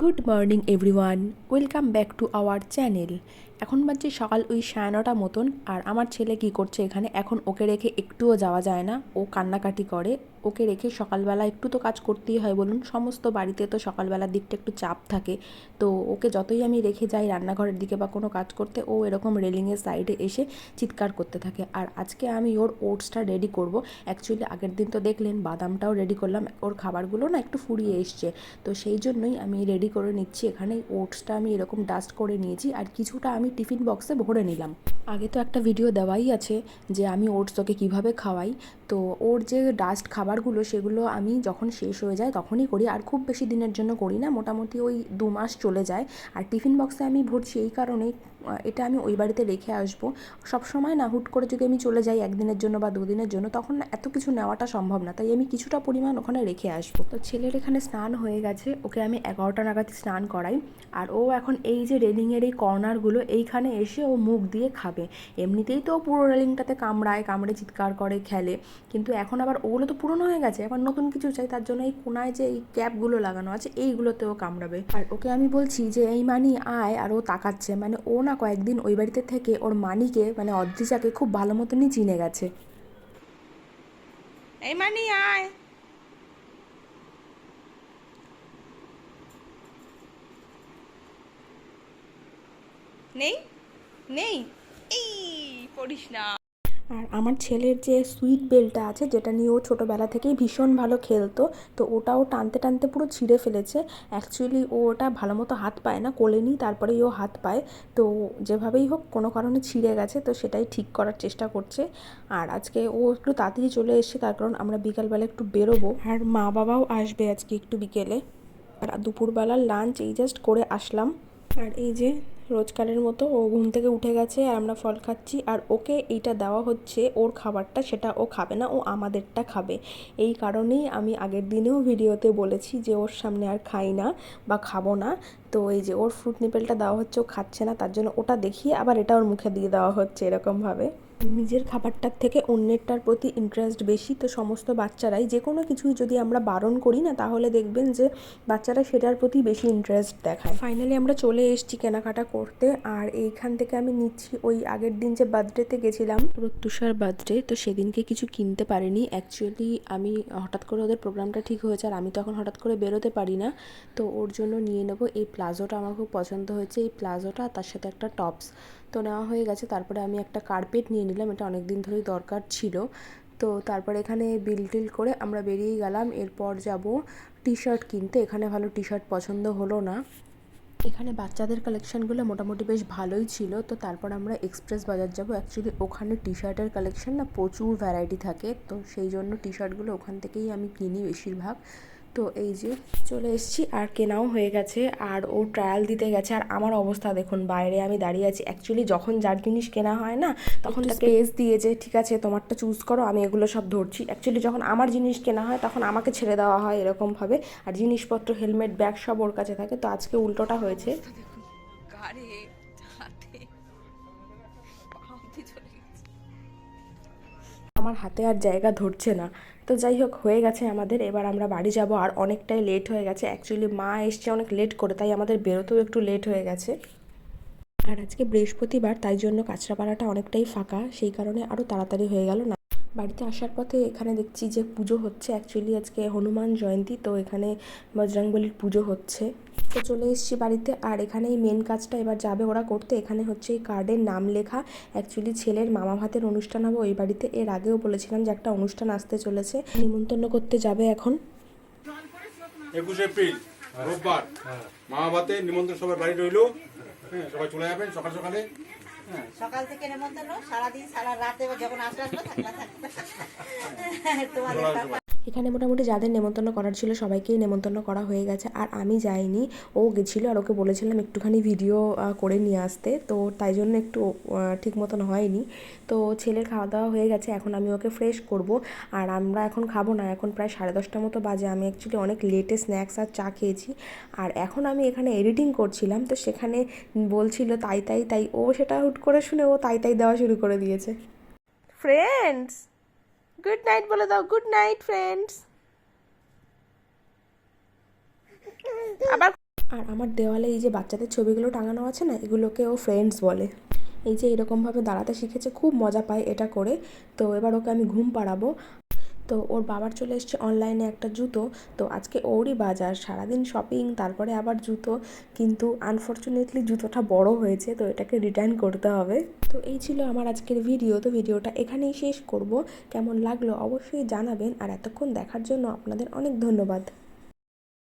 Good morning everyone, welcome back to our channel. এখন বাজছে সকাল ওই 9:30 মতন। আর আমার ছেলে কি করছে এখানে, এখন ওকে রেখে একটুও যাওয়া যায় না, ও কান্নাকাটি করে। ওকে রেখে সকালবেলা একটু তো কাজ করতেই হয় বলুন, সমস্ত বাড়িতে তো সকালবেলার দিকটা একটু চাপ থাকে। তো ওকে যতই আমি রেখে যাই রান্নাঘরের দিকে বা কোনো কাজ করতে, ও এরকম রেলিংয়ের সাইডে এসে চিৎকার করতে থাকে। আর আজকে আমি ওর ওটসটা রেডি করব। অ্যাকচুয়ালি আগের দিন তো দেখলেন বাদামটাও রেডি করলাম, ওর খাবারগুলো না একটু ফুরিয়ে এসছে, তো সেই জন্যই আমি রেডি করে নিচ্ছি। এখানে ওটসটা আমি এরকম ডাস্ট করে নিয়েছি, আর কিছুটা আমি টিফিন বক্সে ভরে নিলাম। আগে তো একটা ভিডিও দেওয়াই আছে যে আমি ওটস ওকে কীভাবে খাওয়াই। তো ওর যে ডাস্ট খাবারগুলো সেগুলো আমি যখন শেষ হয়ে যায় তখনই করি, আর খুব বেশি দিনের জন্য করি না, মোটামুটি ওই 2 মাস চলে যায়। আর টিফিন বক্সে আমি ভরছি এই কারণেই, এটা আমি ওই বাড়িতে রেখে আসবো। সব সময় না হুট করে যদি আমি চলে যাই একদিনের জন্য বা 2 দিনের জন্য, তখন না এত কিছু নেওয়াটা সম্ভব না, তাই আমি কিছুটা পরিমাণ ওখানে রেখে আসবো। তো ছেলের এখানে স্নান হয়ে গেছে, ওকে আমি 11টা নাগাদ স্নান করাই। আর ও এখন এই যে রেলিংয়ের এই কর্নারগুলো এইখানে এসে ও মুখ দিয়ে খাবে। এমনিতেই তো পুরো রেলিংটাতে কামড়ে চিৎকার করে খেলে, কিন্তু এখন আবার ওগুলো তো পুরনো হয়ে গেছে, এখন নতুন কিছু চাই, তার জন্য এই কোনায় যে এই ক্যাপগুলো লাগানো আছে এইগুলোতেও কামড়াবে। আর ওকে আমি বলছি যে এই মানি আয়, আর ও তাকাচ্ছে, মানে ও না কয়েকদিন ওই বাড়িতে থেকে ওর মানিকে মানে অদ্রিজাকে খুব ভালো মতনই চিনে গেছে। এই মানি আয়। নেই নেই, এই পড়িস না। আর আমার ছেলের যে সুইট বেলটা আছে, যেটা নিয়ে ও ছোটোবেলা থেকেই ভীষণ ভালো খেলতো, তো ওটাও টানতে টানতে পুরো ছিঁড়ে ফেলেছে। অ্যাকচুয়ালি ও ওটা ভালো মতো হাত পায় না, কোলে নিই তারপরেই ও হাত পায়। তো যেভাবেই হোক কোনো কারণে ছিঁড়ে গেছে, তো সেটাই ঠিক করার চেষ্টা করছে। আর আজকে ও একটু তাড়াতাড়ি চলে এসেছে, তার কারণ আমরা বিকালবেলা একটু বেরোবো, আর মা বাবাও আসবে আজকে একটু বিকেলে। আর দুপুরবেলার লাঞ্চ এই জাস্ট করে আসলাম। আর এই যে রোজকারের মতো ও ঘুম থেকে উঠে গেছে, আর আমরা ফল খাচ্ছি। আর ওকে এইটা দেওয়া হচ্ছে ওর খাবারটা, সেটা ও খাবে না, ও আমাদেরটা খাবে। এই কারণেই আমি আগের দিনেও ভিডিওতে বলেছি যে ওর সামনে আর খাই না বা খাবো না। তো এই যে ওর ফ্রুট নিপেলটা দেওয়া হচ্ছে, ও খাচ্ছে না, তার জন্য ওটা দেখিয়ে আবার এটা ওর মুখে দিয়ে দেওয়া হচ্ছে এরকমভাবে। নিজের খাবারটার থেকে অন্যেরটার প্রতি ইন্টারেস্ট বেশি, তো সমস্ত বাচ্চারাই যে কোনো কিছুই যদি আমরা বারণ করি না, তাহলে দেখবেন যে বাচ্চারা সেটার প্রতি বেশি ইন্টারেস্ট দেখায়। ফাইনালি আমরা চলে এসেছি কেনাকাটা করতে, আর এইখান থেকে আমি নিচ্ছি ওই আগের দিন যে বার্থডেতে গেছিলাম, প্রত্যুষার বার্থডে, তো সেদিনকে কিছু কিনতে পারিনি। অ্যাকচুয়ালি আমি হঠাৎ করে ওদের প্রোগ্রামটা ঠিক হয়েছে, আর আমি তো এখন হঠাৎ করে বেরোতে পারি না, তো ওর জন্য নিয়ে নেবো এই প্লাজোটা। আমার খুব পছন্দ হয়েছে এই প্লাজোটা, তার সাথে একটা টপস তো নেওয়া হয়ে গেছে। তারপরে আমি একটা কার্পেট নিয়ে নিলাম, এটা অনেক দিন ধরেই দরকার ছিল। তো তারপরে এখানে বিল টিল করে আমরা বেরিয়ে গেলাম। এরপর যাব টি শার্ট কিনতে, এখানে ভালো টি শার্ট পছন্দ হলো না। এখানে বাচ্চাদের কালেকশানগুলো মোটামুটি বেশ ভালোই ছিল, তো তারপর আমরা এক্সপ্রেস বাজার যাব। অ্যাকচুয়ালি ওখানে টি শার্টের কালেকশান না প্রচুর ভ্যারাইটি থাকে, তো সেই জন্য টি শার্টগুলো ওখান থেকেই আমি কিনি বেশিরভাগ। তো এই যে চলে এসেছি, আর কেনাও হয়ে গেছে, আর ও ট্রায়াল দিতে গেছে। আর আমার অবস্থা দেখুন, বাইরে আমি দাঁড়িয়ে আছি। অ্যাকচুয়ালি যখন যার জিনিস কেনা হয় না, তখন স্পেস দিয়ে যে ঠিক আছে তোমারটা চুজ করো, আমি এগুলো সব ধরছি। অ্যাকচুয়ালি যখন আমার জিনিস কেনা হয় তখন আমাকে ছেড়ে দেওয়া হয় এরকমভাবে, আর জিনিসপত্র হেলমেট ব্যাগ সব ওর কাছে থাকে। তো আজকে উল্টোটা হয়েছে। আমার হাতে আর জায়গা ধরছে না। তো যাই হোক, হয়ে গেছে আমাদের, এবার আমরা বাড়ি যাব। আর অনেকটাই লেট হয়ে গেছে, অ্যাকচুয়ালি মা এসছে অনেক লেট করে, তাই আমাদের বেরোতেও একটু লেট হয়ে গেছে। আর আজকে বৃহস্পতিবার, তাই জন্য কাঁচরাপাড়াটা অনেকটাই ফাঁকা, সেই কারণে আরও তাড়াতাড়ি হয়ে গেল না। বাড়িতে আসার পথে এখানে দেখছি যে পুজো হচ্ছে। অ্যাকচুয়ালি আজকে হনুমান জয়ন্তী, তো এখানে বজরংবলির পুজো হচ্ছে। তো চলে এসেছি বাড়িতে, আর এখানেই মেন কাজটা এবার যাবে ওরা করতে। এখানে হচ্ছে এই কার্ডের নাম লেখা। অ্যাকচুয়ালি ছেলের মামা ভাতের অনুষ্ঠান হবে ওই বাড়িতে, এর আগেও বলেছিলাম যে একটা অনুষ্ঠান আসতে চলেছে, নিমন্ত্রণ করতে যাবে এখন। 21 এপ্রিল রোববার মামা ভাতে নিমন্ত্রণ, সবার বাড়ি রইলো। হ্যাঁ, সবাই চলে যাবেন সকাল সকালে। সকাল থেকে নেমন্তন্ন, সারাদিন সারা রাতে যখন আসবে তোমাদের এখানে মোটামুটি যাদের নেমন্তন্ন করার ছিল সবাইকেই নেমন্তন্ন করা হয়ে গেছে, আর আমি যাইনি। ও গেছিলো, আর ওকে বলেছিলাম একটুখানি ভিডিও করে নিয়ে আসতে, তো তাই জন্য একটু ঠিক মতন হয়নি। তো ছেলের খাওয়া দাওয়া হয়ে গেছে, এখন আমি ওকে ফ্রেশ করব। আর আমরা এখন খাবো না, এখন প্রায় 10:30 মতো বাজে। আমি অ্যাকচুয়ালি অনেক লেটে স্ন্যাক্স আর চা খেয়েছি। আর এখন আমি এখানে এডিটিং করছিলাম, তো সেখানে বলছিল তাই তাই তাই, ও সেটা হুট করে শুনে ও তাই তাই দেওয়া শুরু করে দিয়েছে। ফ্রেন্ডস, গুড নাইট বলে দাও। Good night friends. আবার আর আমার দেওয়ালে এই যে বাচ্চাদের ছবিগুলো টাঙানো আছে না, এগুলোকে ও ফ্রেন্ডস বলে। এই যে এরকমভাবে দাঁড়াতে শিখেছে, খুব মজা পায় এটা করে। তো এবার ওকে আমি ঘুম পাড়াবো। তো ওর বাবার চলে এসছে অনলাইনে একটা জুতো। তো আজকে ওরই বাজার, সারাদিন শপিং, তারপরে আবার জুতো। কিন্তু আনফর্চুনেটলি জুতোটা বড় হয়েছে, তো এটাকে রিটার্ন করতে হবে। তো এই ছিল আমার আজকের ভিডিও। তো ভিডিওটা এখানেই শেষ করব। কেমন লাগলো অবশ্যই জানাবেন, আর এতক্ষণ দেখার জন্য আপনাদের অনেক ধন্যবাদ।